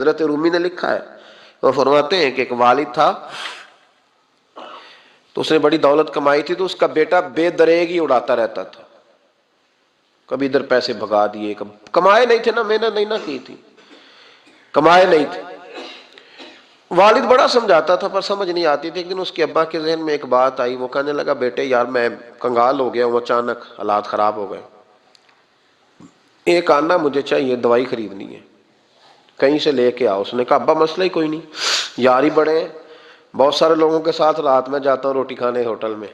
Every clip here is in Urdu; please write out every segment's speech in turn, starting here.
حضرت رومی نے لکھا ہے، وہ فرماتے ہیں کہ ایک والد تھا تو اس نے بڑی دولت کمائی تھی، تو اس کا بیٹا بے دریغ ہی اڑاتا رہتا تھا، کبھی ادھر پیسے بھگا دیے، کمائے نہیں تھے نا، محنت نہیں نہ کی تھی، کمائے نہیں تھے۔ والد بڑا سمجھاتا تھا پر سمجھ نہیں آتی تھی۔ ایک دن اس کے ابا کے ذہن میں ایک بات آئی، وہ کہنے لگا بیٹے یار میں کنگال ہو گیا ہوں، اچانک حالات خراب ہو گئے، ایک آنا مجھے چاہیے، دوائی خریدنی ہے، کہیں سے لے کے آؤ۔ اس نے کہا ابا مسئلہ ہی کوئی نہیں، یار ہی بڑے ہیں، بہت سارے لوگوں کے ساتھ رات میں جاتا ہوں روٹی کھانے ہوٹل میں،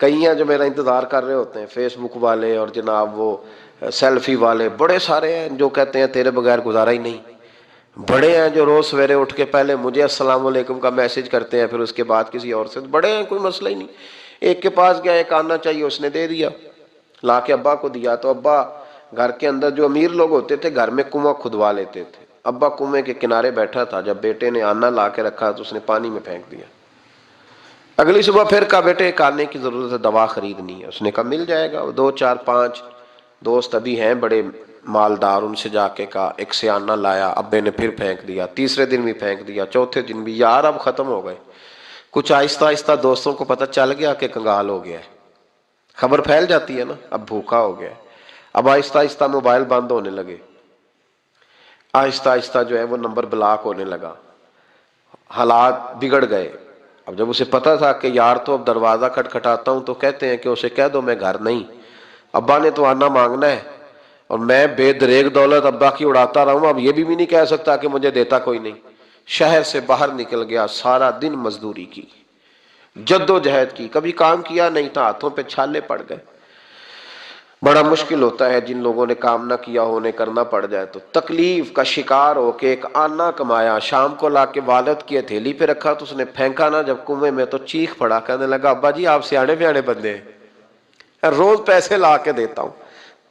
کئی ہیں جو میرا انتظار کر رہے ہوتے ہیں، فیس بک والے اور جناب وہ سیلفی والے، بڑے سارے ہیں جو کہتے ہیں تیرے بغیر گزارا ہی نہیں، بڑے ہیں جو روز سویرے اٹھ کے پہلے مجھے السلام علیکم کا میسج کرتے ہیں، پھر اس کے بعد کسی اور سے، بڑے ہیں کوئی مسئلہ ہی نہیں۔ ایک کے پاس گیا، ایک آنا چاہیے، اس نے دے دیا، لا کے ابا کو دیا، تو ابا گھر کے اندر جو امیر لوگ ہوتے تھے گھر میں کنواں کھدوا لیتے تھے، ابا کنویں کے کنارے بیٹھا تھا، جب بیٹے نے آنا لا کے رکھا تو اس نے پانی میں پھینک دیا۔ اگلی صبح پھر کہا بیٹے ایک آنے کی ضرورت ہے، دوا خریدنی ہے۔ اس نے کہا مل جائے گا، دو چار پانچ دوست ابھی ہیں بڑے مالدار، ان سے جا کے کہا، ایک سے آنا لایا، ابے نے پھر پھینک دیا، تیسرے دن بھی پھینک دیا، چوتھے دن بھی، یار اب ختم ہو گئے۔ کچھ آہستہ آہستہ دوستوں کو پتہ چل گیا کہ کنگال ہو گیا ہے، خبر پھیل جاتی ہے نا، اب بھوکا ہو گیا ہے۔ اب آہستہ آہستہ موبائل بند ہونے لگے، آہستہ آہستہ جو ہے وہ نمبر بلاک ہونے لگا، حالات بگڑ گئے۔ اب جب اسے پتا تھا کہ یار تو اب دروازہ کھٹکھٹاتا ہوں تو کہتے ہیں کہ اسے کہہ دو میں گھر نہیں، ابا نے تو آنا مانگنا ہے، اور میں بے دریغ دولت ابا کی اڑاتا رہا ہوں، اب یہ بھی نہیں کہہ سکتا کہ مجھے دیتا کوئی نہیں۔ شہر سے باہر نکل گیا، سارا دن مزدوری کی، جد و جہد کی، کبھی کام کیا نہیں تھا، ہاتھوں پہ چھالے پڑ گئے۔ بڑا مشکل ہوتا ہے جن لوگوں نے کام نہ کیا ہو، انہیں کرنا پڑ جائے تو تکلیف کا شکار ہو کے ایک آنا کمایا، شام کو لا کے والد کی ہتھیلی پہ رکھا تو اس نے پھینکا نا جب کنویں میں تو چیخ پڑا، کہنے لگا ابا جی آپ سیانے بیانے بندے ہیں، روز پیسے لا کے دیتا ہوں،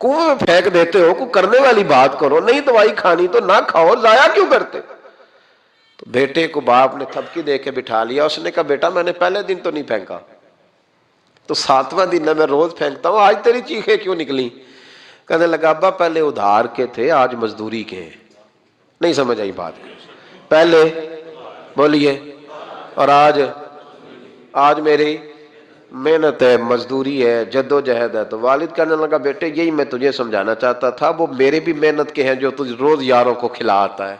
کنویں میں پھینک دیتے ہو، کوئی کرنے والی بات کرو، نہیں دوائی کھانی تو نہ کھاؤ، ضائع کیوں کرتے؟ تو بیٹے کو باپ نے تھپکی دے کے بٹھا لیا، اس نے کہا بیٹا میں نے پہلے دن تو نہیں پھینکا، تو ساتواں دن ہے میں روز پھینکتا ہوں، آج تیری چیخیں کیوں نکلی؟ کہنے لگا ابا پہلے ادھار کے تھے آج مزدوری کے ہیں۔ نہیں سمجھ آئی بات، پہلے بولیے، اور آج میری محنت ہے، مزدوری ہے، جد و جہد ہے۔ تو والد کہنے لگا بیٹے یہی میں تجھے سمجھانا چاہتا تھا، وہ میرے بھی محنت کے ہیں جو تجھ روز یاروں کو کھلا آتا ہے،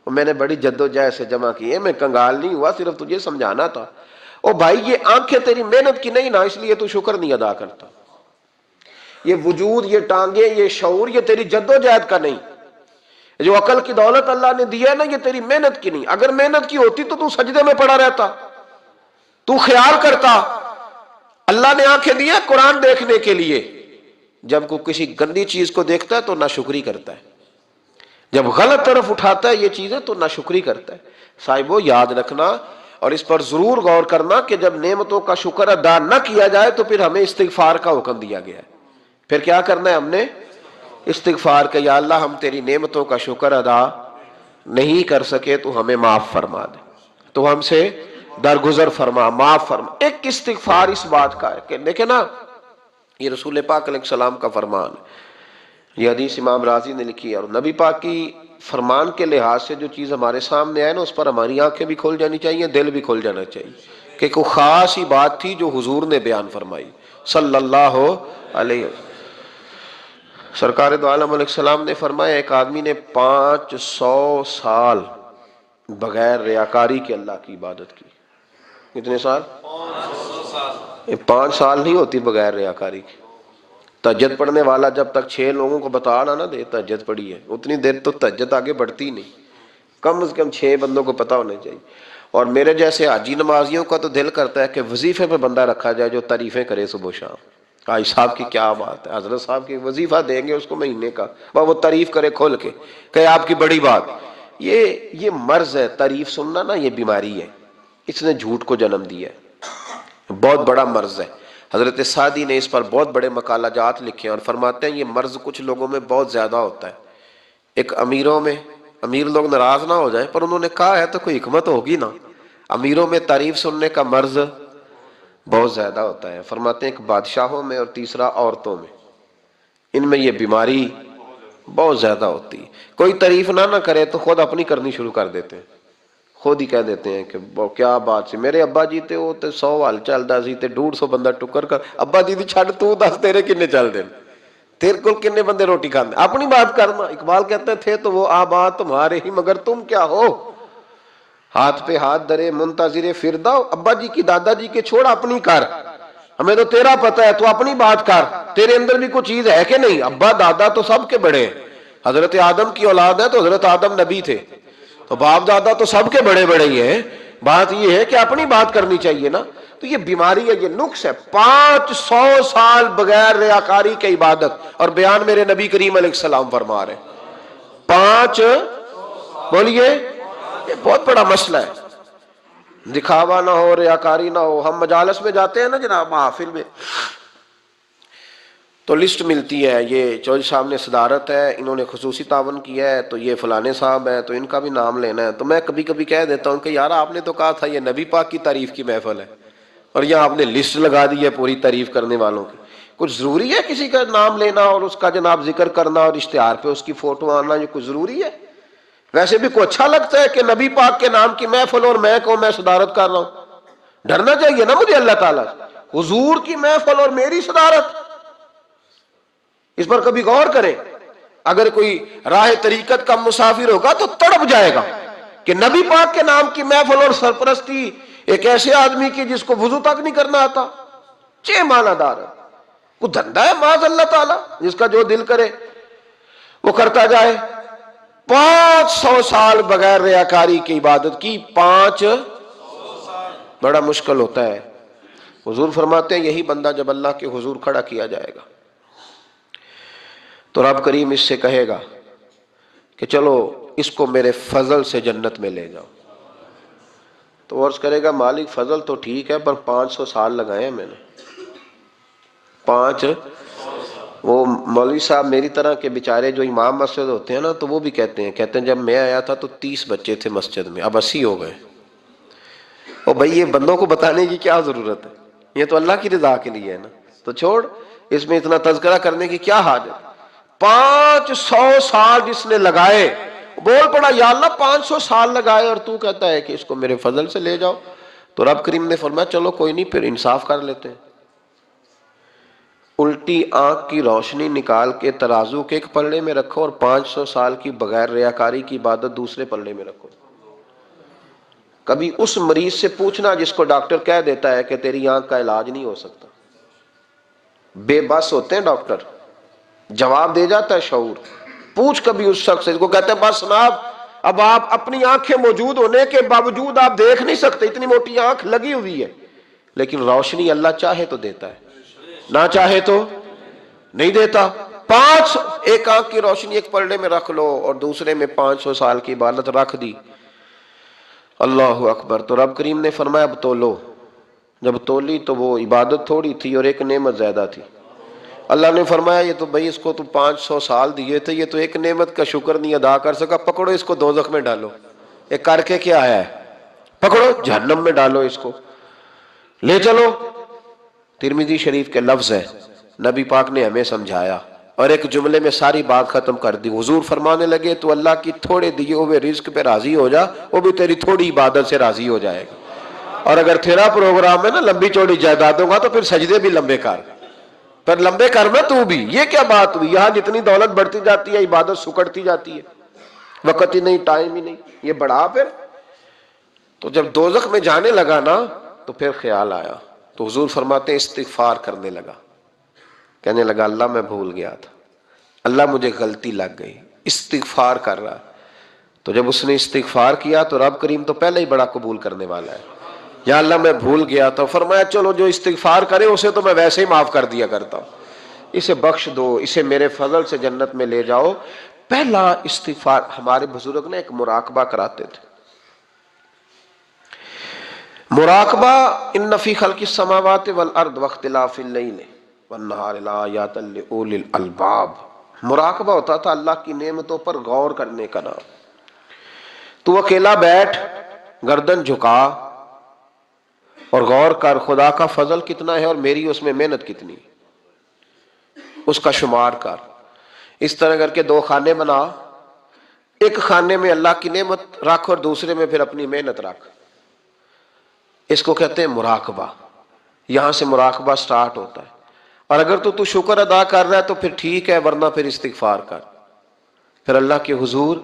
میں نے بڑی جد و جہد سے جمع کی ہے، میں کنگال نہیں ہوا، صرف تجھے سمجھانا تھا۔ او بھائی یہ آنکھیں تیری محنت کی نہیں نا، اس لیے تو شکر نہیں ادا کرتا، یہ وجود، یہ ٹانگیں، یہ شعور، یہ تیری جد و جہد کا نہیں، جو عقل کی دولت اللہ نے دی ہے نا، یہ تیری محنت کی نہیں، اگر محنت کی ہوتی تو سجدے میں پڑا رہتا، تو خیال کرتا۔ اللہ نے آنکھیں دی ہیں قرآن دیکھنے کے لیے، جب کوئی کسی گندی چیز کو دیکھتا ہے تو ناشکری کرتا ہے، جب غلط طرف اٹھاتا ہے یہ چیزیں تو ناشکری کرتا ہے۔ صاحبو یاد رکھنا اور اس پر ضرور غور کرنا کہ جب نعمتوں کا شکر ادا نہ کیا جائے تو پھر ہمیں استغفار کا حکم دیا گیا ہے۔ پھر کیا کرنا ہے ہم نے؟ استغفار کہ یا اللہ ہم تیری نعمتوں کا شکر ادا نہیں کر سکے تو ہمیں معاف فرما دے، تو ہم سے درگزر فرما، معاف فرما۔ ایک استغفار اس بات کا ہے کہ دیکھیں نا، یہ رسول پاک علیہ السلام کا فرمان ہے، یہ حدیث امام رازی نے لکھی ہے، اور نبی پاک کی فرمان کے لحاظ سے جو چیز ہمارے سامنے آئے نا اس پر ہماری آنکھیں بھی کھل جانی چاہیے، دل بھی کھل جانا چاہیے، کہ کوئی خاص ہی بات تھی جو حضور نے بیان فرمائی صلی اللہ علیہ وسلم۔ سرکار دو عالم علیہ السلام نے فرمایا ایک آدمی نے 500 سال بغیر ریاکاری کے اللہ کی عبادت کی۔ کتنے سال؟ 500 سال۔ یہ 5 سال نہیں ہوتی بغیر ریاکاری کی۔ تہجد پڑھنے والا جب تک 6 لوگوں کو بتا رہا نہ دے تہجد پڑھی ہے، اتنی دیر تو تہجد آگے بڑھتی نہیں، کم از کم 6 بندوں کو پتا ہونے چاہیے۔ اور میرے جیسے حاجی نمازیوں کا تو دل کرتا ہے کہ وظیفے پہ بندہ رکھا جائے جو تعریفیں کرے صبح و شام، حاجی صاحب کی کیا بات ہے، حضرت صاحب کی وظیفہ دیں گے اس کو مہینے کا، وہ تعریف کرے کھول کے کہ آپ کی بڑی بات۔ یہ مرض ہے، تعریف سننا نا یہ بیماری ہے، اس نے جھوٹ کو جنم دیا ہے، بہت بڑا مرض ہے۔ حضرت سعدی نے اس پر بہت بڑے مقالہ جات لکھے ہیں اور فرماتے ہیں یہ مرض کچھ لوگوں میں بہت زیادہ ہوتا ہے، ایک امیروں میں، امیر لوگ ناراض نہ ہو جائیں پر انہوں نے کہا ہے تو کوئی حکمت ہوگی نا، امیروں میں تعریف سننے کا مرض بہت زیادہ ہوتا ہے۔ فرماتے ہیں ایک بادشاہوں میں اور تیسرا عورتوں میں، ان میں یہ بیماری بہت زیادہ ہوتی ہے. کوئی تعریف نہ کرے تو خود اپنی کرنی شروع کر دیتے ہیں, خود ہی کہہ دیتے ہیں کہ کیا بات سی, میرے ابا جی تے وہ تے 100 حال چلدا سی تے 150 بندہ ٹکر کر. ابا جی دی چھڈ, تو دس تیرے کنے چل دے, تیرے کو کنے بندے روٹی کھاندے, اپنی بات کرنا. اقبال کہتے تھے تو وہ آبا تمہارے ہی مگر تم کیا ہو, ہاتھ پہ ہاتھ درے منتظر فردا. ابا جی کی دادا جی کے چھوڑ, اپنی کر, ہمیں تو تیرا پتہ ہے, تو اپنی بات کر, تیرے اندر بھی کوئی چیز ہے کہ نہیں. ابا دادا تو سب کے بڑے ہیں, حضرت آدم کی اولاد ہے تو حضرت آدم نبی تھے, تو باپ دادا تو سب کے بڑے بڑے ہی ہیں. بات یہ ہے کہ اپنی بات کرنی چاہیے نا. تو یہ بیماری ہے, یہ نقص ہے. 500 سال بغیر ریاکاری کی عبادت, اور بیان میرے نبی کریم علیہ السلام فرما رہے ہیں 5, بولیے, یہ بہت بڑا مسئلہ ہے. دکھاوا نہ ہو, ریاکاری نہ ہو. ہم مجالس میں جاتے ہیں نا جناب, محافل میں, تو لسٹ ملتی ہے, یہ چودھری صاحب نے صدارت ہے, انہوں نے خصوصی تعاون کیا ہے, تو یہ فلانے صاحب ہیں, تو ان کا بھی نام لینا ہے. تو میں کبھی کبھی کہہ دیتا ہوں کہ یار آپ نے تو کہا تھا یہ نبی پاک کی تعریف کی محفل ہے, اور یہاں آپ نے لسٹ لگا دی ہے پوری تعریف کرنے والوں کی. کچھ ضروری ہے کسی کا نام لینا اور اس کا جناب ذکر کرنا اور اشتہار پہ اس کی فوٹو آنا, یہ کچھ ضروری ہے؟ ویسے بھی کوئی اچھا لگتا ہے کہ نبی پاک کے نام کی محفل اور میں کو میں صدارت کر رہا ہوں؟ ڈرنا چاہیے نا مجھے اللہ تعالیٰ, حضور کی محفل اور میری صدارت. اس پر کبھی غور کریں. اگر کوئی راہ طریقت کا مسافر ہوگا تو تڑپ جائے گا کہ نبی پاک کے نام کی محفل اور سرپرستی ایک ایسے آدمی کی جس کو وضو تک نہیں کرنا آتا. چھ معنی دار ہے, کوئی دھندا ہے معاذ اللہ تعالیٰ, جس کا جو دل کرے وہ کرتا جائے. 500 سال بغیر ریاکاری کی عبادت کی, 500 بڑا مشکل ہوتا ہے. حضور فرماتے ہیں یہی بندہ جب اللہ کے حضور کھڑا کیا جائے گا تو رب کریم اس سے کہے گا کہ چلو اس کو میرے فضل سے جنت میں لے جاؤ. تو عرض کرے گا مالک فضل تو ٹھیک ہے, پر 500 سال لگائے ہیں میں نے. 5, وہ مولوی صاحب میری طرح کے بیچارے جو امام مسجد ہوتے ہیں نا, تو وہ بھی کہتے ہیں جب میں آیا تھا تو 30 بچے تھے مسجد میں, اب 80 ہو گئے. اور بھائی یہ بندوں کو بتانے کی کیا ضرورت ہے, یہ تو اللہ کی رضا کے لیے ہے نا, تو چھوڑ اس میں اتنا تذکرہ کرنے کی کیا حاجت. 500 سال جس نے لگائے, بول پڑا یا اللہ 500 سال لگائے اور تو کہتا ہے کہ اس کو میرے فضل سے لے جاؤ. تو رب کریم نے فرمایا چلو کوئی نہیں, پھر انصاف کر لیتے ہیں. الٹی آنکھ کی روشنی نکال کے ترازو کے ایک پلڑے میں رکھو اور 500 سال کی بغیر ریاکاری کی عبادت دوسرے پلڑے میں رکھو. کبھی اس مریض سے پوچھنا جس کو ڈاکٹر کہہ دیتا ہے کہ تیری آنکھ کا علاج نہیں ہو سکتا. بے بس ہوتے ہیں ڈاکٹر, جواب دے جاتا ہے شعور. پوچھ کبھی اس شخص سے, کو کہتے ہیں بس جناب اب آپ اپنی آنکھیں موجود ہونے کے باوجود آپ دیکھ نہیں سکتے, اتنی موٹی آنکھ لگی ہوئی ہے, لیکن روشنی اللہ چاہے تو دیتا ہے, نہ چاہے تو نہیں دیتا. 5 ایک آنکھ کی روشنی ایک پلڑے میں رکھ لو اور دوسرے میں 500 سال کی عبادت رکھ دی. اللہ اکبر. تو رب کریم نے فرمایا اب تولو. جب تولی تو وہ عبادت تھوڑی تھی اور ایک نعمت زیادہ تھی. اللہ نے فرمایا یہ تو بھائی اس کو تو 500 سال دیے تھے, یہ تو ایک نعمت کا شکر نہیں ادا کر سکا, پکڑو اس کو دوزخ میں ڈالو. ایک کر کے کیا آیا ہے, پکڑو جہنم میں ڈالو, اس کو لے چلو. ترمذی شریف کے لفظ ہے, نبی پاک نے ہمیں سمجھایا اور ایک جملے میں ساری بات ختم کر دی. حضور فرمانے لگے تو اللہ کی تھوڑے دیے ہوئے رزق پہ راضی ہو جا, وہ بھی تیری تھوڑی عبادت سے راضی ہو جائے گا. اور اگر تیرا پروگرام ہے نا لمبی چوڑی جائیدادوں کا, تو پھر سجدے بھی لمبے کر, پر لمبے کرنا تو بھی. یہ کیا بات ہوئی, یہاں جتنی دولت بڑھتی جاتی ہے عبادت سکڑتی جاتی ہے, وقت ہی نہیں, ٹائم ہی نہیں, یہ بڑھا. پھر تو جب دوزخ میں جانے لگا نا تو پھر خیال آیا, تو حضور فرماتے ہیں استغفار کرنے لگا, کہنے لگا اللہ میں بھول گیا تھا, اللہ مجھے غلطی لگ گئی. استغفار کر رہا. تو جب اس نے استغفار کیا تو رب کریم تو پہلے ہی بڑا قبول کرنے والا ہے. یا اللہ میں بھول گیا تو فرمایا چلو جو استغفار کرے اسے تو میں ویسے ہی معاف کر دیا کرتا ہوں, اسے بخش دو, اسے میرے فضل سے جنت میں لے جاؤ. پہلا استغفار. ہمارے بزرگ نے ایک مراقبہ کراتے تھے, مراقبہ ان فی خلق السماوات والارض واختلاف اللیل والنہار لآیات لأولی الالباب. مراقبہ ہوتا تھا اللہ کی نعمتوں پر غور کرنے کا نام. تو اکیلا بیٹھ, گردن جھکا اور غور کر خدا کا فضل کتنا ہے اور میری اس میں محنت کتنی, اس کا شمار کر. اس طرح کر کے 2 خانے بنا، ایک خانے میں اللہ کی نعمت رکھ اور دوسرے میں پھر اپنی محنت رکھ. اس کو کہتے ہیں مراقبہ. یہاں سے مراقبہ سٹارٹ ہوتا ہے. اور اگر تو شکر ادا کر رہا ہے تو پھر ٹھیک ہے، ورنہ پھر استغفار کر، پھر اللہ کے حضور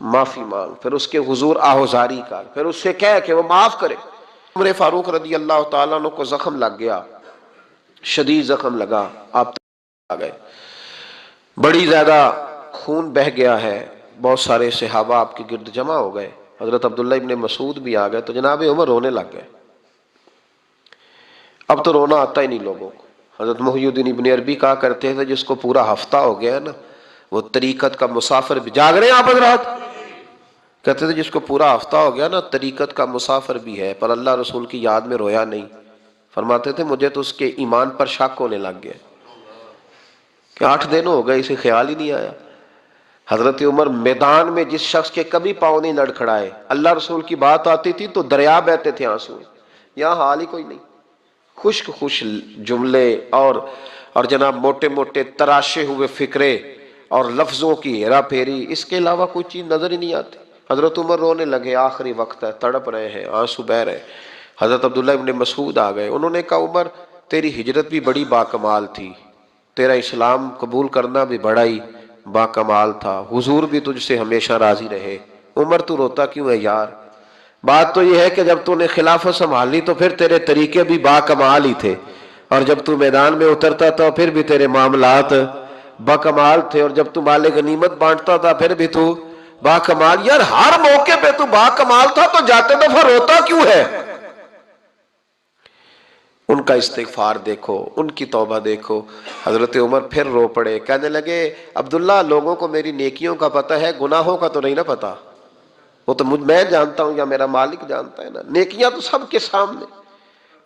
معافی مانگ، پھر اس کے حضور آہوزاری کر، پھر اس سے کہہ کہ وہ معاف کرے. عمر فاروق رضی اللہ تعالیٰ عنہ کو زخم لگ گیا، شدید زخم لگا، آپ آ گئے، بڑی زیادہ خون بہہ گیا ہے. بہت سارے صحابہ آپ کے گرد جمع ہو گئے، حضرت عبداللہ ابن مسعود بھی آ گئے. تو جناب عمر رونے لگ گئے. اب تو رونا آتا ہی نہیں لوگوں کو. حضرت محی الدین ابن عربی کہا کرتے تھے جس کو پورا ہفتہ ہو گیا ہے نا، وہ طریقت کا مسافر بھی. جاگ رہے ہیں آپ حضرات؟ کہتے تھے جس کو پورا ہفتہ ہو گیا نا طریقت کا مسافر بھی ہے، پر اللہ رسول کی یاد میں رویا نہیں. فرماتے تھے مجھے تو اس کے ایمان پر شک ہونے لگ گیا کہ 8 دن ہو گئے اسے خیال ہی نہیں آیا. حضرت عمر میدان میں جس شخص کے کبھی پاؤں نہیں لڑکھڑائے، اللہ رسول کی بات آتی تھی تو دریا بہتے تھے آنسو. یہاں حال ہی کوئی نہیں، خشک جملے اور جناب موٹے موٹے تراشے ہوئے فکرے اور لفظوں کی ہیرا پھیری، اس کے علاوہ کوئی چیز نظر ہی نہیں آتی. حضرت عمر رونے لگے، آخری وقت ہے، تڑپ رہے ہیں، آنسو بہ رہے. حضرت عبداللہ ابن مسعود آ گئے. انہوں نے کہا عمر تیری ہجرت بھی بڑی باکمال تھی، تیرا اسلام قبول کرنا بھی بڑا ہی باکمال تھا، حضور بھی تجھ سے ہمیشہ راضی رہے. عمر تو روتا کیوں ہے یار؟ بات تو یہ ہے کہ جب تو نے خلافت سنبھالی تو پھر تیرے طریقے بھی باکمال ہی تھے، اور جب تو میدان میں اترتا تھا پھر بھی تیرے معاملات باکمال تھے، اور جب تو مال غنیمت بانٹتا تھا پھر بھی تو باکمال. یار ہر موقع پہ تو باکمال تھا تو جاتے دفعہ روتا کیوں ہے؟ ان کا استغفار دیکھو، ان کی توبہ دیکھو. حضرت عمر پھر رو پڑے، کہنے لگے عبداللہ لوگوں کو میری نیکیوں کا پتہ ہے، گناہوں کا تو نہیں نا پتہ. وہ تو میں جانتا ہوں یا میرا مالک جانتا ہے نا. نیکیاں تو سب کے سامنے،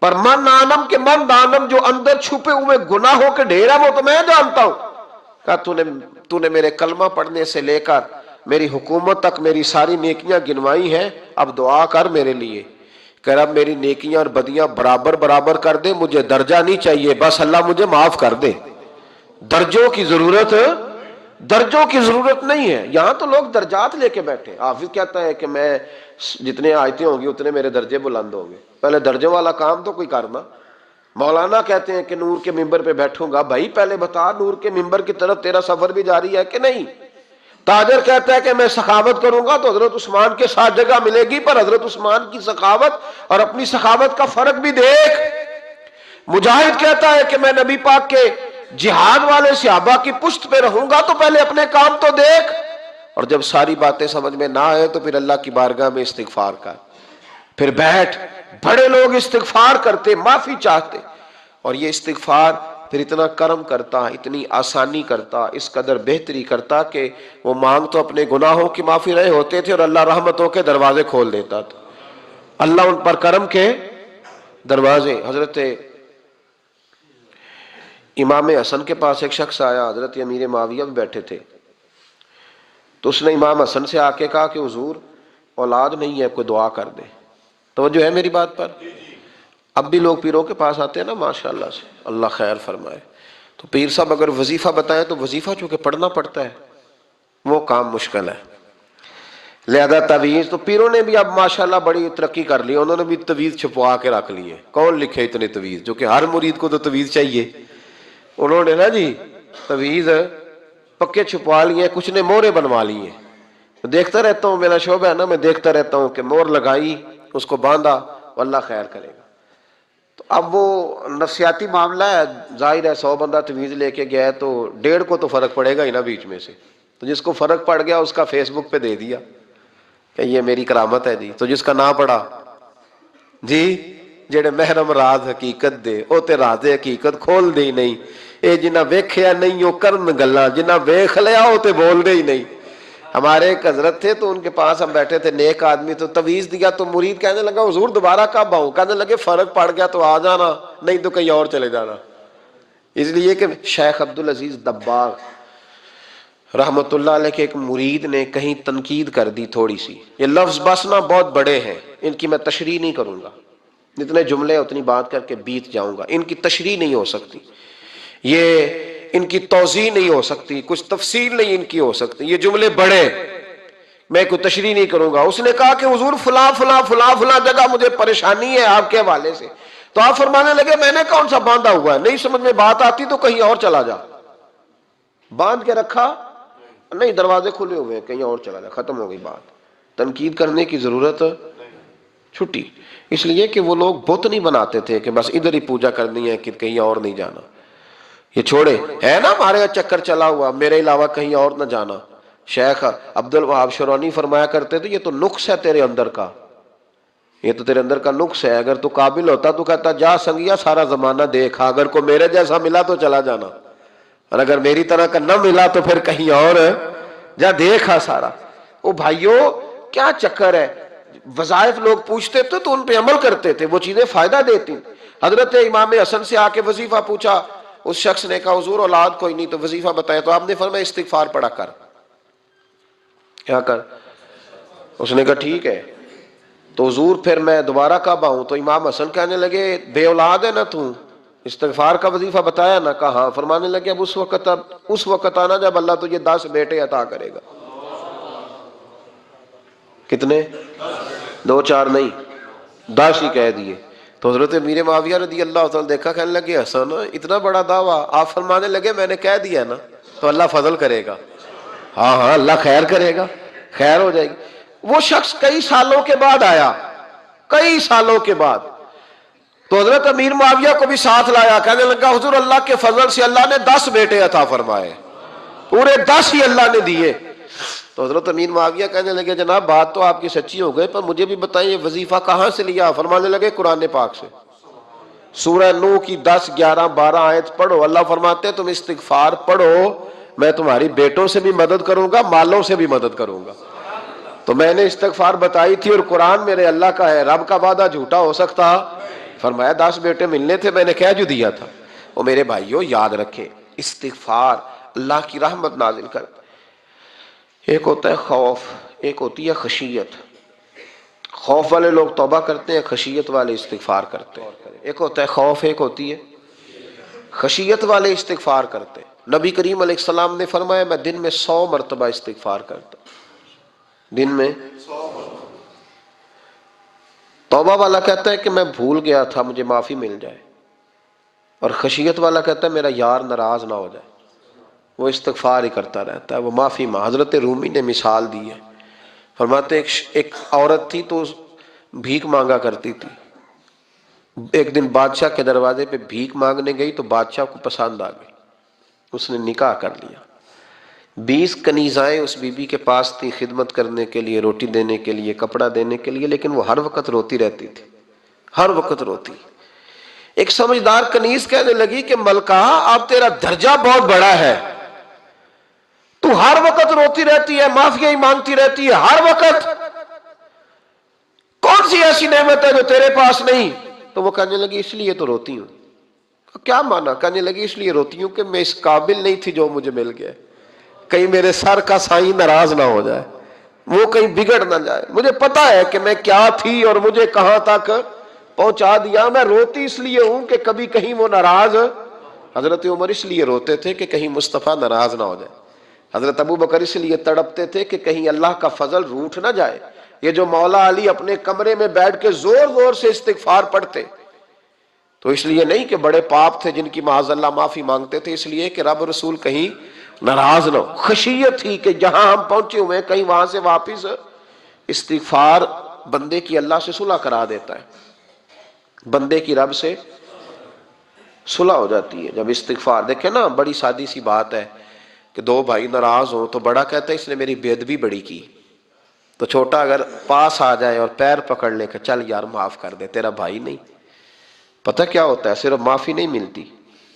پر من آنم کے من دانم جو اندر چھپے ہوئے گناہوں کے ڈھیر ہے وہ تو میں جانتا ہوں. کہا تو نے میرے کلمہ پڑھنے سے لے کر میری حکومت تک میری ساری نیکیاں گنوائی ہیں، اب دعا کر میرے لیے. کہ رب میری نیکیاں اور بدیاں برابر برابر کر دے، مجھے درجہ نہیں چاہیے، بس اللہ مجھے معاف کر دے. درجوں کی ضرورت نہیں ہے. یہاں تو لوگ درجات لے کے بیٹھے. حافظ کہتا ہے کہ میں جتنے آیتیں ہوں گی اتنے میرے درجے بلند ہوں گے. پہلے درجوں والا کام تو کوئی کرنا. مولانا کہتے ہیں کہ نور کے ممبر پہ بیٹھوں گا. بھائی پہلے بتا نور کے ممبر کی طرف تیرا سفر بھی جاری ہے کہ نہیں؟ تاجر کہتا ہے کہ میں سخاوت کروں گا تو حضرت عثمان کے ساتھ جگہ ملے گی، پر حضرت عثمان کی سخاوت اور اپنی سخاوت کا فرق بھی دیکھ. مجاہد کہتا ہے کہ میں نبی پاک کے جہاد والے صحابہ کی پشت پہ رہوں گا تو پہلے اپنے کام تو دیکھ. اور جب ساری باتیں سمجھ میں نہ آئے تو پھر اللہ کی بارگاہ میں استغفار کر، پھر بیٹھ. بڑے لوگ استغفار کرتے، معافی چاہتے، اور یہ استغفار پھر اتنا کرم کرتا، اتنی آسانی کرتا، اس قدر بہتری کرتا کہ وہ مانگ تو اپنے گناہوں کی معافی رہے ہوتے تھے اور اللہ رحمتوں کے دروازے کھول دیتا تھا. اللہ ان پر کرم کے دروازے. حضرت امام حسن کے پاس ایک شخص آیا، حضرت امیر معاویہ بھی بیٹھے تھے. تو اس نے امام حسن سے آ کے کہا کہ حضور اولاد نہیں ہے، کوئی دعا کر دے. توجہ ہے میری بات پر؟ اب بھی لوگ پیروں کے پاس آتے ہیں نا ماشاءاللہ سے، اللہ خیر فرمائے. تو پیر صاحب اگر وظیفہ بتائیں تو وظیفہ چونکہ پڑھنا پڑتا ہے وہ کام مشکل ہے. لہذا تعویذ تو پیروں نے بھی اب ماشاءاللہ بڑی ترقی کر لی، انہوں نے بھی تعویذ چھپوا کے رکھ لیے. کون لکھے اتنے تعویذ؟ جو کہ ہر مرید کو تو تعویذ چاہیے. انہوں نے نا جی تعویذ پکے چھپوا لیے، کچھ نے مورے بنوا لی ہیں. دیکھتا رہتا ہوں، میرا شعبہ ہے نا، میں دیکھتا رہتا ہوں کہ مور لگائی، اس کو باندھا، اللہ خیر کرے گا. تو اب وہ نفسیاتی معاملہ ہے، ظاہر ہے 100 بندہ تعویذ لے کے گیا ہے تو 1.5 کو تو فرق پڑے گا ہی نا بیچ میں سے. تو جس کو فرق پڑ گیا اس کا فیس بک پہ دے دیا کہ یہ میری کرامت ہے جی. تو جس کا نہ پڑا جی جڑے محرم راز حقیقت دے او تے راز حقیقت کھول دے ہی نہیں. اے جنہ ویکھیا نہیں او کرن گلاں، جنہ ویکھ لیا او تے بول دے ہی نہیں. ہمارے ایک حضرت تھے تو ان کے پاس ہم بیٹھے تھے، نیک آدمی، تو تعویذ دیا تو مرید کہنے لگا حضور دوبارہ کب آؤں؟ کہنے لگے فرق پڑ گیا تو آ جانا، نہیں تو کہیں اور چلے جانا. اس لیے کہ شیخ عبدالعزیز دباغ رحمت اللہ علیہ کے ایک مرید نے کہیں تنقید کر دی تھوڑی سی. یہ لفظ بس نا بہت بڑے ہیں، ان کی میں تشریح نہیں کروں گا، جتنے جملے اتنی بات کر کے بیت جاؤں گا، ان کی تشریح نہیں ہو سکتی. یہ ان کی توضیح نہیں ہو سکتی، کچھ تفصیل نہیں ان کی ہو سکتی، یہ جملے بڑے، میں کوئی تشریح نہیں کروں گا۔ اس نے کہا کہ حضور فلاں فلاں فلاں فلاں جگہ مجھے پریشانی ہے آپ کے حوالے سے، تو آپ فرمانے لگے میں نے کون سا باندھا ہوا ہے، نہیں سمجھ میں بات آتی تو کہیں اور چلا جا۔ باندھ کے رکھا نہیں، دروازے کھلے ہوئے ہیں، کہیں اور چلا جا، ختم ہو گئی بات۔ تنقید کرنے کی ضرورت چھٹی، اس لیے کہ وہ لوگ بت نہیں بناتے تھے کہ بس ادھر ہی پوجا کرنی ہے کہ کہیں اور نہیں جانا۔ یہ چھوڑے، ہے نا ہمارے چکر چلا ہوا، میرے علاوہ کہیں اور نہ جانا۔ شیخ عبد الوہاب شرونی فرمایا کرتے تھے یہ تو نقص ہے تیرے اندر کا، یہ تو تیرے اندر کا نقص ہے، اگر تو قابل ہوتا تو کہتا جا سنگیا سارا زمانہ دیکھا، اگر کوئی میرے جیسا ملا تو چلا جانا، اور اگر میری طرح کا نہ ملا تو پھر کہیں اور جا دیکھا سارا۔ او بھائیو کیا چکر ہے، وظائف لوگ پوچھتے تھے تو ان پہ عمل کرتے تھے، وہ چیزیں فائدہ دیتی۔ حضرت امام حسن سے آ کے وظیفہ پوچھا، اس شخص نے کہا حضور اولاد کوئی نہیں تو وظیفہ بتائے، تو آپ نے فرمایا استغفار پڑھا کر۔ کیا کر؟ اس نے کہا ٹھیک ہے۔ تو حضور پھر میں دوبارہ کب آؤں؟ تو امام حسن کہنے لگے بے اولاد ہے نا تو، استغفار کا وظیفہ بتایا نا؟ کہا ہاں۔ فرمانے لگے اب اس وقت آنا جب اللہ تجھے 10 بیٹے عطا کرے گا۔ کتنے؟ 2 4 نہیں، 10 ہی کہہ دیے۔ تو حضرت امیر معاویہ رضی اللہ تعالیٰ دیکھا، کہنے لگے حسن اتنا بڑا دعویٰ؟ آپ فرمانے لگے میں نے کہہ دیا نا تو اللہ فضل کرے گا، ہاں ہاں اللہ خیر کرے گا، خیر ہو جائے گی۔ وہ شخص کئی سالوں کے بعد آیا، کئی سالوں کے بعد، تو حضرت امیر معاویہ کو بھی ساتھ لایا، کہنے لگا حضور اللہ کے فضل سے اللہ نے 10 بیٹے عطا فرمائے، پورے 10 ہی اللہ نے دیے۔ تو حضرت امیر معاویہ کہنے لگے جناب بات تو آپ کی سچی ہو گئی، پر مجھے بھی بتائیں یہ وظیفہ کہاں سے لیا؟ فرمانے لگے قرآن پاک سے، سورہ نوح کی 10 11 12 آیت پڑھو، اللہ فرماتے ہیں تم استغفار پڑھو، میں تمہاری بیٹوں سے بھی مدد کروں گا، مالوں سے بھی مدد کروں گا۔ تو میں نے استغفار بتائی تھی اور قرآن میرے اللہ کا ہے، رب کا وعدہ جھوٹا ہو سکتا؟ فرمایا 10 بیٹے ملنے تھے، میں نے کہہ جو دیا تھا۔ وہ میرے بھائیوں یاد رکھے استغفار اللہ کی رحمت نازل کر۔ ایک ہوتا ہے خوف، ایک ہوتی ہے خشیت۔ خوف والے لوگ توبہ کرتے ہیں، خشیت والے استغفار کرتے ہیں۔ ایک ہوتا ہے خوف، ایک ہوتی ہے خشیت والے استغفار کرتے ہیں۔ نبی کریم علیہ السلام نے فرمایا میں دن میں 100 مرتبہ استغفار کرتا ہوں، دن میں۔ توبہ والا کہتا ہے کہ میں بھول گیا تھا مجھے معافی مل جائے، اور خشیت والا کہتا ہے میرا یار ناراض نہ ہو جائے، وہ استغفار ہی کرتا رہتا ہے، وہ معافی حضرت رومی نے مثال دی ہے، فرماتے ایک عورت تھی تو بھیک مانگا کرتی تھی، ایک دن بادشاہ کے دروازے پہ بھیک مانگنے گئی تو بادشاہ کو پسند آ گئی، اس نے نکاح کر لیا۔ 20 کنیزائیں اس بی بی کے پاس تھی خدمت کرنے کے لیے، روٹی دینے کے لیے، کپڑا دینے کے لیے، لیکن وہ ہر وقت روتی رہتی تھی، ہر وقت روتی۔ ایک سمجھدار کنیز کہنے لگی کہ ملکہ اب تیرا درجہ بہت بڑا ہے، تو ہر وقت روتی رہتی ہے، معافیاں ہی مانگتی رہتی ہے ہر وقت، کون سی ایسی نعمت ہے جو تیرے پاس نہیں؟ تو وہ کہنے لگی اس لیے تو روتی ہوں۔ کیا مانا؟ کہنے لگی اس لیے روتی ہوں کہ میں اس قابل نہیں تھی جو مجھے مل گیا، کہیں میرے سر کا سائیں ناراض نہ ہو جائے، وہ کہیں بگڑ نہ جائے، مجھے پتا ہے کہ میں کیا تھی اور مجھے کہاں تک پہنچا دیا، میں روتی اس لیے ہوں کہ کبھی کہیں وہ ناراض۔ حضرت عمر اس لیے روتے تھے کہ کہیں مصطفیٰ ناراض نہ ہو جائے، حضرت ابو بکر اس لیے تڑپتے تھے کہ کہیں اللہ کا فضل روٹھ نہ جائے۔ یہ جو مولا علی اپنے کمرے میں بیٹھ کے زور زور سے استغفار پڑھتے تو اس لیے نہیں کہ بڑے پاپ تھے جن کی معاذ اللہ معافی مانگتے تھے، اس لیے کہ رب رسول کہیں ناراض نہ ہو۔ خشیت تھی کہ جہاں ہم پہنچے ہوئے کہیں وہاں سے واپس، استغفار بندے کی اللہ سے صلح کرا دیتا ہے، بندے کی رب سے صلح ہو جاتی ہے جب استغفار۔ دیکھیں نا بڑی سادی سی بات ہے کہ 2 بھائی ناراض ہوں تو بڑا کہتا ہے اس نے میری بے ادبی بڑی کی، تو چھوٹا اگر پاس آ جائے اور پیر پکڑ لے کہ چل یار معاف کر دے، تیرا بھائی نہیں۔ پتہ کیا ہوتا ہے؟ صرف معافی نہیں ملتی،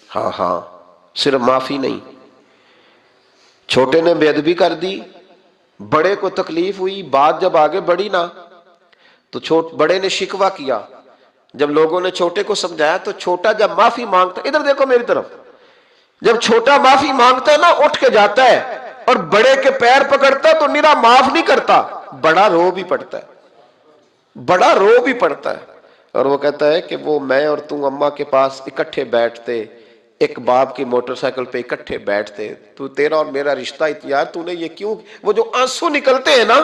ہاں صرف معافی نہیں، چھوٹے نے بے ادبی کر دی، بڑے کو تکلیف ہوئی، بات جب آگے بڑھی نا تو بڑے نے شکوہ کیا، جب لوگوں نے چھوٹے کو سمجھایا تو چھوٹا جب معافی مانگتا، ادھر دیکھو میری طرف، جب چھوٹا معافی مانگتا ہے نا اٹھ کے جاتا ہے اور بڑے کے پیر پکڑتا ہے تو نرا معاف نہیں کرتا، بڑا رو بھی پڑتا ہے، بڑا رو بھی پڑتا ہے، اور وہ کہتا ہے کہ وہ میں اور تم اماں کے پاس اکٹھے بیٹھتے، ایک باپ کی موٹر سائیکل پہ اکٹھے بیٹھتے، تو تیرا اور میرا رشتہ یار تو نے یہ کیوں، وہ جو آنسو نکلتے ہیں نا،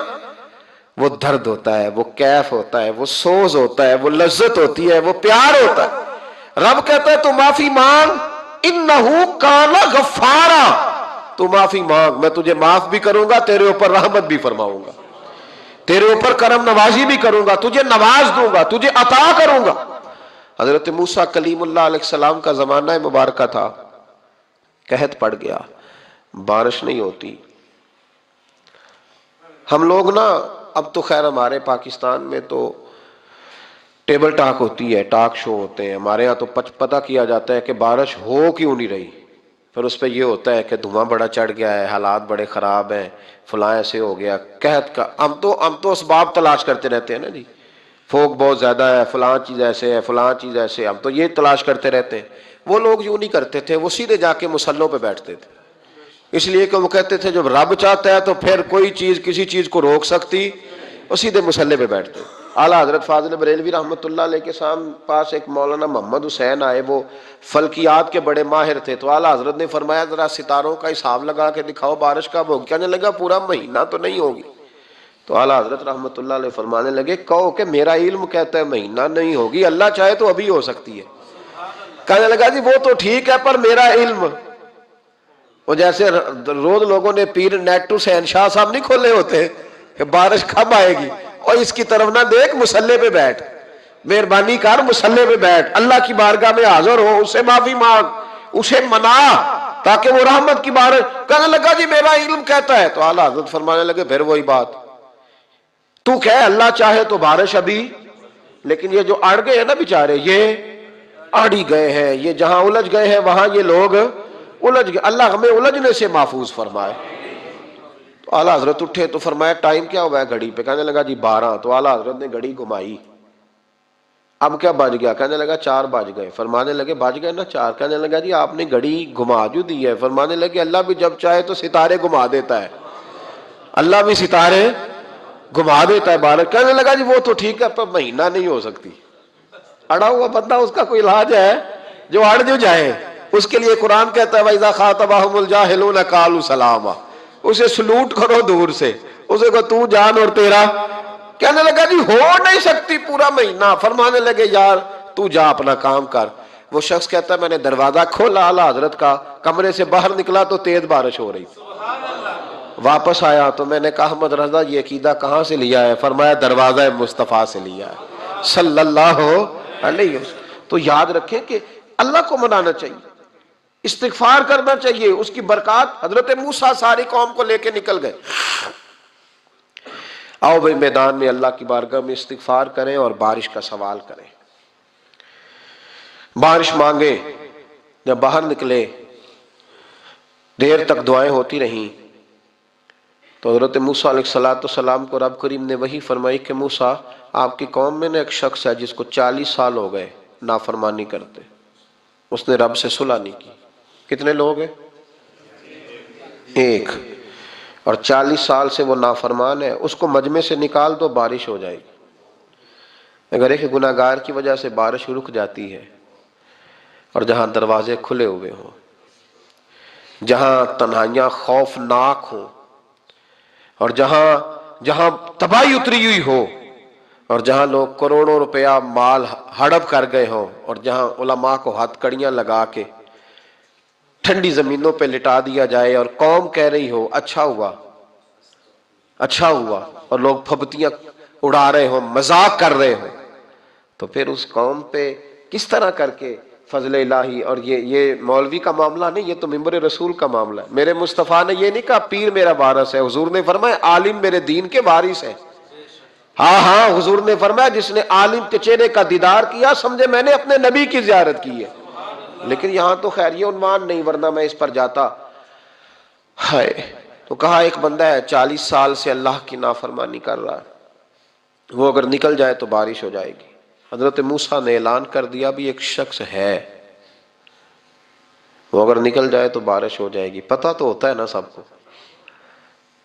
وہ درد ہوتا ہے، وہ کیف ہوتا ہے، وہ سوز ہوتا ہے، وہ لذت ہوتی ہے، وہ پیار ہوتا ہے۔ رب کہتا ہے تو معافی مانگ، انہو کان غفارا، تو معافی مانگ، میں تجھے معاف بھی کروں گا، تیرے اوپر رحمت بھی فرماؤں گا، تیرے اوپر کرم نوازی بھی کروں گا، تجھے نواز دوں گا، تجھے عطا کروں گا۔ حضرت موسیٰ کلیم اللہ علیہ السلام کا زمانہ مبارکہ تھا، قحط پڑ گیا، بارش نہیں ہوتی۔ ہم لوگ نا، اب تو خیر ہمارے پاکستان میں تو ٹیبل ٹاک ہوتی ہے، ٹاک شو ہوتے ہیں، ہمارے ہاں تو پتہ کیا جاتا ہے کہ بارش ہو کیوں نہیں رہی، پھر اس پہ یہ ہوتا ہے کہ دھواں بڑا چڑھ گیا ہے، حالات بڑے خراب ہیں، فلاں ایسے ہو گیا، قحط کا۔ ہم تو اسباب تلاش کرتے رہتے ہیں نا جی، فوگ بہت زیادہ ہے، فلاں چیز ایسے ہے، فلاں چیز ایسے ہے، ہم تو یہ تلاش کرتے رہتے ہیں۔ وہ لوگ یوں نہیں کرتے تھے، وہ سیدھے جا کے مصلوں پہ بیٹھتے تھے، اس لیے کہ وہ کہتے تھے جب رب چاہتا ہے تو پھر کوئی چیز کسی چیز کو روک سکتی، وہ سیدھے مصلے پہ بیٹھتے۔ اعلیٰ حضرت فاضل بریلوی رحمۃ اللہ علیہ کے پاس ایک مولانا محمد حسین آئے، وہ فلکیات کے بڑے ماہر تھے، تو اعلیٰ حضرت نے فرمایا ذرا ستاروں کا حساب لگا کے دکھاؤ بارش کب ہوگی۔ کہنے لگا پورا مہینہ تو نہیں ہوگی۔ تو اعلیٰ حضرت رحمۃ اللہ علیہ فرمانے لگے کہو کہ میرا علم کہتا ہے مہینہ نہیں ہوگی، اللہ چاہے تو ابھی ہو سکتی ہے۔ کہنے لگا جی وہ تو ٹھیک ہے پر میرا علم، وہ جیسے روز لوگوں نے پیر نیٹو حسین شاہ صاحب نہیں کھولے ہوتے کہ بارش کب آئے گی، اور اس کی طرف نہ دیکھ، مصلے پہ بیٹھ، مہربانی کر مصلے پہ بیٹھ، اللہ کی بارگاہ میں حاضر ہو، اس سے معافی مانگ، اسے منا تاکہ وہ رحمت کی بارش۔ کہنے لگا جی میرا علم کہتا ہے۔ تو اعلیٰ حضرت فرمانے لگے پھر وہی بات، تو کہے اللہ چاہے تو بارش ابھی، لیکن یہ جو اڑ گئے ہیں نا بیچارے، یہ اڑ ہی گئے ہیں، یہ جہاں الجھ گئے ہیں وہاں یہ لوگ الجھ گئے، اللہ ہمیں الجھنے سے محفوظ فرمائے۔ تو اعلیٰ حضرت اٹھے تو فرمایا ٹائم کیا ہوا ہے گھڑی پہ؟ کہنے لگا جی 12۔ تو اعلیٰ حضرت نے گھڑی گھمائی، اب کیا بج گیا؟ کہنے لگا 4 بج گئے۔ فرمانے لگے بج گئے نا 4؟ کہنے لگا جی آپ نے گھڑی گھما جو دی ہے۔ فرمانے لگے اللہ بھی جب چاہے تو ستارے گھما دیتا ہے، اللہ بھی ستارے گھما دیتا ہے بارش۔ کہنے لگا جی وہ تو ٹھیک ہے پر مہینہ نہیں ہو سکتی۔ اڑا ہوا بندہ، اس کا کوئی علاج ہے؟ جو اڑ جو جائے اس کے لیے قرآن کہتا ہے وَإِذَا خَاطَبَهُمُ الْجَاهِلُونَ قَالُوا سَلَامًا، اسے سلوٹ کرو دور سے، اسے کہو تو جان اور تیرا۔ کہنے لگا جی ہو نہیں سکتی پورا مہینہ۔ فرمانے لگے یار تو جا اپنا کام کر۔ وہ شخص کہتا ہے میں نے دروازہ کھولا اعلیٰ حضرت کا، کمرے سے باہر نکلا تو تیز بارش ہو رہی، واپس آیا تو میں نے کہا احمد رضا یہ عقیدہ کہاں سے لیا ہے؟ فرمایا دروازہ مصطفیٰ سے لیا ہے صلی اللہ علیہ وسلم۔ تو یاد رکھیں کہ اللہ کو منانا چاہیے، استغفار کرنا چاہیے، اس کی برکات۔ حضرت موسیٰ ساری قوم کو لے کے نکل گئے، آؤ بھائی میدان میں اللہ کی بارگاہ میں استغفار کریں اور بارش کا سوال کریں، بارش مانگیں۔ جب باہر نکلے دیر تک دعائیں ہوتی رہیں تو حضرت موسیٰ علیہ السلام کو رب کریم نے وحی فرمائی کہ موسیٰ آپ کی قوم میں نے ایک شخص ہے جس کو 40 سال ہو گئے نافرمانی کرتے، اس نے رب سے صلح نہیں کی۔ کتنے لوگ ہیں؟ ایک، اور 40 سال سے وہ نافرمان ہے، اس کو مجمع سے نکال دو بارش ہو جائے گی۔ اگر ایک گناہگار کی وجہ سے بارش رک جاتی ہے، اور جہاں دروازے کھلے ہوئے ہوں، جہاں تنہائیاں خوفناک ہوں، اور جہاں تباہی اتری ہوئی ہو، اور جہاں لوگ کروڑوں روپیہ مال ہڑپ کر گئے ہوں، اور جہاں علماء کو ہتھ کڑیاں لگا کے ٹھنڈی زمینوں پہ لٹا دیا جائے اور قوم کہہ رہی ہو اچھا ہوا اچھا ہوا، اور لوگ پھبتیاں اڑا رہے ہوں، مذاق کر رہے ہوں، تو پھر اس قوم پہ کس طرح کر کے فضل الہی۔ اور یہ مولوی کا معاملہ نہیں، یہ تو ممبر رسول کا معاملہ ہے۔ میرے مصطفیٰ نے یہ نہیں کہا پیر میرا وارث ہے، حضور نے فرمایا عالم میرے دین کے وارث ہے۔ ہاں حضور نے فرمایا جس نے عالم کے چہرے کا دیدار کیا سمجھے میں نے اپنے نبی کی زیارت کی ہے۔ لیکن یہاں تو خیر یہ عنوان نہیں، ورنہ میں اس پر جاتا ہے۔ تو کہا ایک بندہ ہے 40 سال سے اللہ کی نافرمانی کر رہا ہے، وہ اگر نکل جائے تو بارش ہو جائے گی۔ حضرت موسیٰ نے اعلان کر دیا بھی ایک شخص ہے، وہ اگر نکل جائے تو بارش ہو جائے گی۔ پتہ تو ہوتا ہے نا سب کو،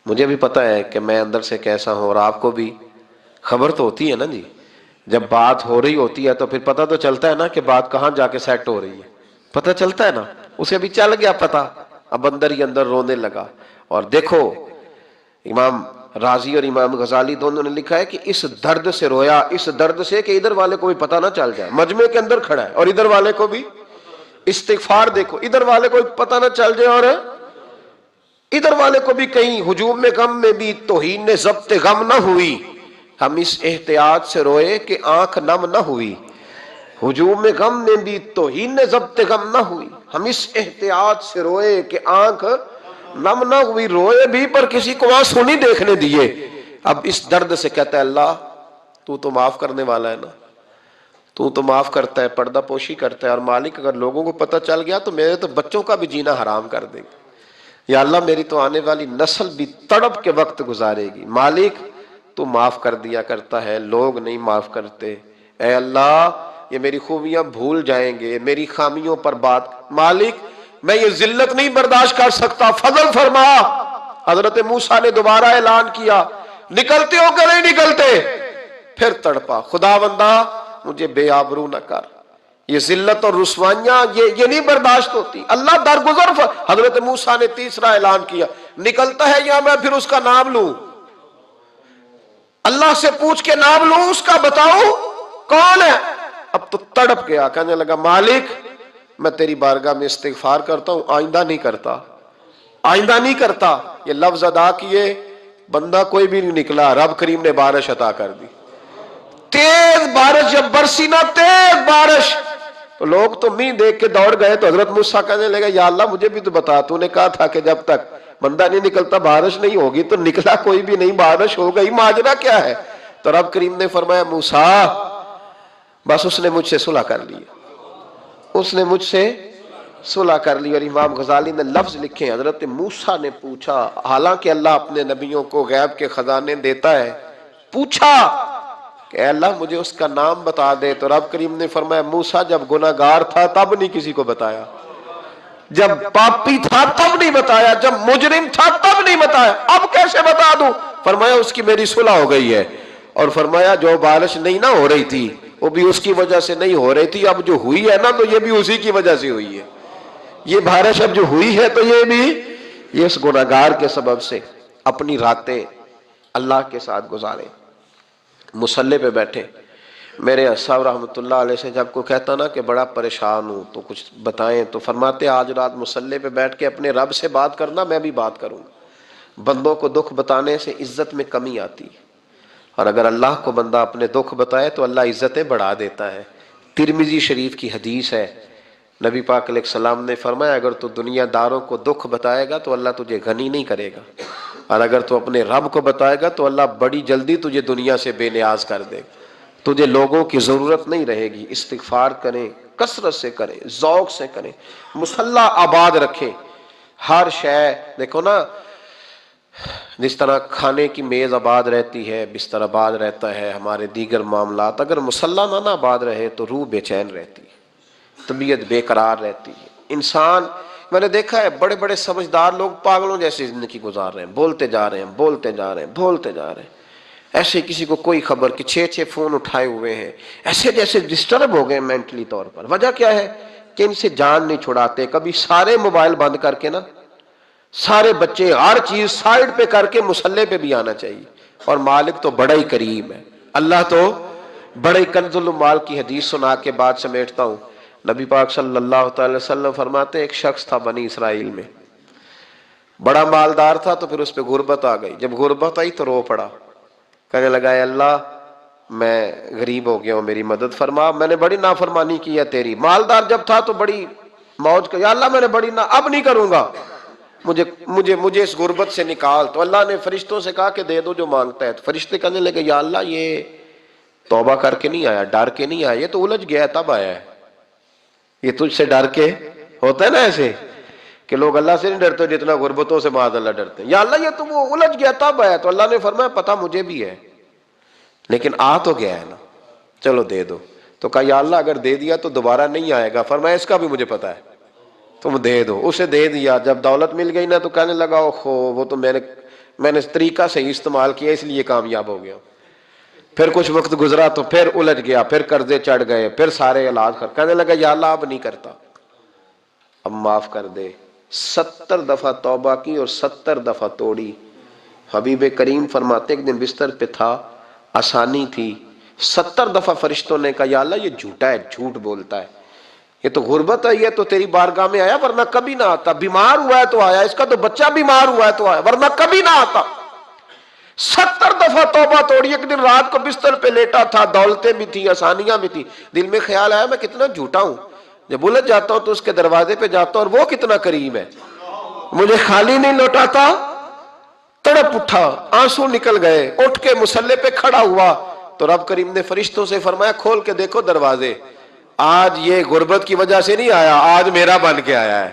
مجھے بھی پتہ ہے کہ میں اندر سے کیسا ہوں، اور آپ کو بھی خبر تو ہوتی ہے نا جی۔ جب بات ہو رہی ہوتی ہے تو پھر پتہ تو چلتا ہے نا کہ بات کہاں جا کے سیٹ ہو رہی ہے۔ پتہ چلتا ہے نا، اسے ابھی چل گیا پتہ، اب اندر ہی اندر رونے لگا. اور دیکھو امام رازی اور امام غزالی دونوں نے لکھا ہے کہ اس درد سے رویا، اس درد سے کہ ادھر والے کو بھی پتہ نہ چل جائے، مجمع کے اندر کھڑا ہے اور ادھر والے کو بھی استغفار، دیکھو ادھر والے کو بھی پتہ نہ چل جائے اور ادھر والے کو بھی کہیں ہجوم میں غم میں بھی توہین نے ضبط غم نہ ہوئی. ہم اس احتیاط سے روئے کہ آنکھ نم نہ ہوئی، ہجوم میں غم میں بھی توہین نے ضبط غم نہ ہوئی. ہم اس احتیاط سے روئے کہ آنکھ نم نہ ہوئی، روئے بھی پر کسی کو آنسو نہیں دیکھنے دیے. اب اس درد سے کہتا ہے اللہ تو تو معاف کرنے والا ہے نا، تو تو معاف کرتا ہے، پردہ پوشی کرتا ہے، اور مالک اگر لوگوں کو پتہ چل گیا تو میرے تو بچوں کا بھی جینا حرام کر دے گا. یا اللہ میری تو آنے والی نسل بھی تڑپ کے وقت گزارے گی. مالک تو معاف کر دیا کرتا ہے، لوگ نہیں معاف کرتے. اے اللہ یہ میری خوبیاں بھول جائیں گے، میری خامیوں پر بات. مالک میں یہ ذلت نہیں برداشت کر سکتا، فضل فرما. حضرت موسیٰ نے دوبارہ اعلان کیا، نکلتے ہو کہ نہیں نکلتے؟ پھر تڑپا، خدا بندہ مجھے بے آبرو نہ کر، یہ ذلت اور رسوائیاں یہ نہیں برداشت ہوتی. اللہ درگزر. حضرت موسیٰ نے تیسرا اعلان کیا، نکلتا ہے یا میں پھر اس کا نام لوں؟ اللہ سے پوچھ کے نام لوں اس کا، بتاؤ کون ہے؟ اب تو تڑپ گیا، کہنے لگا مالک میں تیری بارگاہ میں استغفار کرتا ہوں، آئندہ نہیں کرتا، آئندہ نہیں کرتا. یہ لفظ ادا کیے، بندہ کوئی بھی نہیں نکلا. رب کریم نے بارش عطا کر دی، تیز بارش. جب برسی نا تیز بارش تو لوگ تو می دیکھ کے دوڑ گئے. تو حضرت موسیٰ کہنے لگا یا اللہ مجھے بھی تو بتا، تو نے کہا تھا کہ جب تک بندہ نہیں نکلتا بارش نہیں ہوگی. تو نکلا کوئی بھی نہیں، بارش ہو گئی، ماجرا کیا ہے؟ تو رب کریم نے فرمایا موسیٰ بس اس نے مجھ سے صلح کر لی، اس نے مجھ سے صلح کر لی. اور امام غزالی نے لفظ لکھے، حضرت موسیٰ نے پوچھا، حالانکہ اللہ اپنے نبیوں کو غیب کے خزانے دیتا ہے، پوچھا کہ اے اللہ مجھے اس کا نام بتا دے. تو رب کریم نے فرمایا موسیٰ جب گناہگار تھا تب نہیں کسی کو بتایا، جب پاپی تھا تب نہیں بتایا، جب مجرم تھا تب نہیں بتایا، اب کیسے بتا دوں؟ فرمایا اس کی میری صلح ہو گئی ہے. اور فرمایا جو بارش نہیں نہ ہو رہی تھی وہ بھی اس کی وجہ سے نہیں ہو رہی تھی، اب جو ہوئی ہے نا تو یہ بھی اسی کی وجہ سے ہوئی ہے. یہ بارش اب جو ہوئی ہے تو یہ بھی یہ اس گناہگار کے سبب سے. اپنی راتیں اللہ کے ساتھ گزارے، مصلی پہ بیٹھے. میرے صاحب رحمۃ اللہ علیہ سے جب کوئی کہتا نا کہ بڑا پریشان ہوں تو کچھ بتائیں، تو فرماتے آج رات مصلی پہ بیٹھ کے اپنے رب سے بات کرنا، میں بھی بات کروں گا. بندوں کو دکھ بتانے سے عزت میں کمی آتی ہے، اور اگر اللہ کو بندہ اپنے دکھ بتائے تو اللہ عزتیں بڑھا دیتا ہے. ترمذی شریف کی حدیث ہے، نبی پاک علیہ السلام نے فرمایا اگر تو دنیا داروں کو دکھ بتائے گا تو اللہ تجھے غنی نہیں کرے گا، اور اگر تو اپنے رب کو بتائے گا تو اللہ بڑی جلدی تجھے دنیا سے بے نیاز کر دے گا، تجھے لوگوں کی ضرورت نہیں رہے گی. استغفار کریں، کثرت سے کریں، ذوق سے کریں، مصلی آباد رکھیں. ہر شے دیکھو نا، جس طرح کھانے کی میز آباد رہتی ہے، بستر آباد رہتا ہے، ہمارے دیگر معاملات، اگر مصلی نہ آباد رہے تو روح بے چین رہتی ہے، طبیعت بے قرار رہتی ہے. انسان میں نے دیکھا ہے بڑے بڑے سمجھدار لوگ پاگلوں جیسی زندگی گزار رہے ہیں، بولتے جا رہے ہیں، بولتے جا رہے ہیں، بولتے جا رہے ہیں، ایسے کسی کو کوئی خبر کہ 6 فون اٹھائے ہوئے ہیں، ایسے جیسے ڈسٹرب ہو گئے مینٹلی طور پر. وجہ کیا ہے کہ ان سے جان نہیں چھڑاتے. کبھی سارے موبائل بند کر کے نا، سارے بچے ہر چیز سائیڈ پہ کر کے مصلی پہ بھی آنا چاہیے. اور مالک تو بڑا ہی کریم ہے، اللہ تو بڑا ہی کنز المال کی حدیث سنا کے بعد سمیٹتا ہوں. نبی پاک صلی اللہ تعالی وسلم فرماتے ایک شخص تھا بنی اسرائیل میں، بڑا مالدار تھا، تو پھر اس پہ غربت آ گئی. جب غربت آئی تو رو پڑا، کہنے لگا اے اللہ میں غریب ہو گیا ہوں، میری مدد فرما، میں نے بڑی نافرمانی کی ہے تیری. مالدار جب تھا تو بڑی موج کا، یا اللہ میں نے بڑی اب نہیں کروں گا، مجھے اس غربت سے نکال. تو اللہ نے فرشتوں سے کہا کہ دے دو جو مانگتا ہے. تو فرشتے کہنے لگے یا اللہ یہ توبہ کر کے نہیں آیا، ڈر کے نہیں آیا، یہ تو الجھ گیا تب آیا ہے. یہ تجھ سے ڈر کے ہوتا ہے نا ایسے کہ لوگ اللہ سے نہیں ڈرتے جتنا غربتوں سے معاذ اللہ ڈرتے ہیں. یا اللہ یہ تو وہ الجھ گیا تب آیا. تو اللہ نے فرمایا پتہ مجھے بھی ہے لیکن آ تو گیا ہے نا، چلو دے دو. تو کہا یا اللہ اگر دے دیا تو دوبارہ نہیں آئے گا. فرمایا اس کا بھی مجھے پتا ہے، تم دے دو. اسے دے دیا. جب دولت مل گئی نا تو کہنے لگا اوہو وہ تو میں نے طریقہ صحیح استعمال کیا اس لیے کامیاب ہو گیا. پھر کچھ وقت گزرا تو پھر الجھ گیا، پھر قرضے چڑھ گئے، پھر سارے علاج کہنے لگا یا اللہ اب نہیں کرتا. اب معاف کر دے. 70 دفعہ توبہ کی اور 70 دفعہ توڑی. حبیب کریم فرماتے ایک دن بستر پہ تھا, آسانی تھی, 70 دفعہ فرشتوں نے کہا یا اللہ یہ جھوٹا ہے, جھوٹ بولتا ہے, یہ تو غربت ہے, یہ تو تیری بارگاہ میں آیا ورنہ کبھی نہ آتا, بیمار ہوا ہے تو آیا, اس کا تو بچہ بیمار ہوا ہے تو آیا ورنہ کبھی نہ آتا. 70 دفعہ توبہ توڑی. ایک دن رات کو بستر پہ لیٹا تھا, دولتیں بھی تھی, آسانیاں بھی تھی, دل میں خیال آیا میں کتنا جھوٹا ہوں, جب الجھ جاتا ہوں تو اس کے دروازے پہ جاتا ہوں اور وہ کتنا کریم ہے, مجھے خالی نہیں لوٹاتا. تڑپ اٹھا, آنسو نکل گئے, اٹھ کے مصلے پہ کھڑا ہوا تو رب کریم نے فرشتوں سے فرمایا کھول کے دیکھو دروازے, آج یہ غربت کی وجہ سے نہیں آیا, آج میرا بن کے آیا ہے.